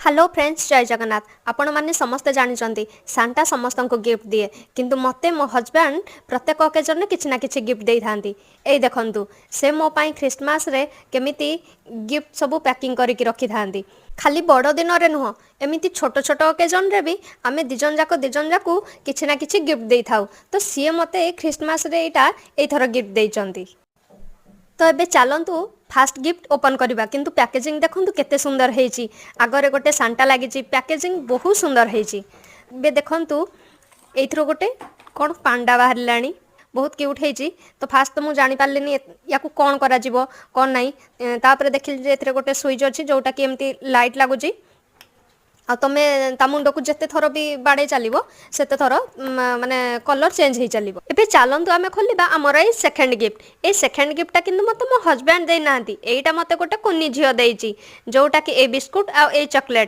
hello friends जय जगन्नाथ आपण मैंने समस्ते जानते सांता समस्त को गिफ्ट दिए किंतु मते मो हजबैंड प्रत्येक ओकेजन किसी ना कि गिफ्ट दे था यही देखु से मो पाई ख्रीटमास रे केमिति गिफ्ट सब पैकिंग करके रखी था खाली बड़ दिन रे नुह एमती छोट छोट ओकेजन रे भी आम दिजन जाक किसी ना कि गिफ्ट दे था तो सी मत ख्रीटमास यहाँ यथर गिफ्ट देती तो एबे चलतु फास्ट गिफ्ट ओपन करवा किंतु पैकेजिंग देखु केते सुंदर है आगरे गोटे सांटा लगी पैकेजिंग बहुत सुंदर है देखु एथरो गोटे कौन पांडा बाहर बहुत क्यूट है तो फास्ट तो मुझे जापारे या कौन कौन ना तापर देखिली गोटे स्विच अच्छी जोटा कि एमती लाइट लगुच आ तुमे ता मुंड को जिते थर भी बाड़े चलो से थर माने कलर चेंज हो चलो ए चलतु आम खोलिबा आमर ये सेकेंड गिफ्ट ये सेकेंड गिफ्टा कि मत मो हजबैंड देना यहाँ मत गोटे कुनी झील देती जोटा कि ए बिस्कुट आ चॉकलेट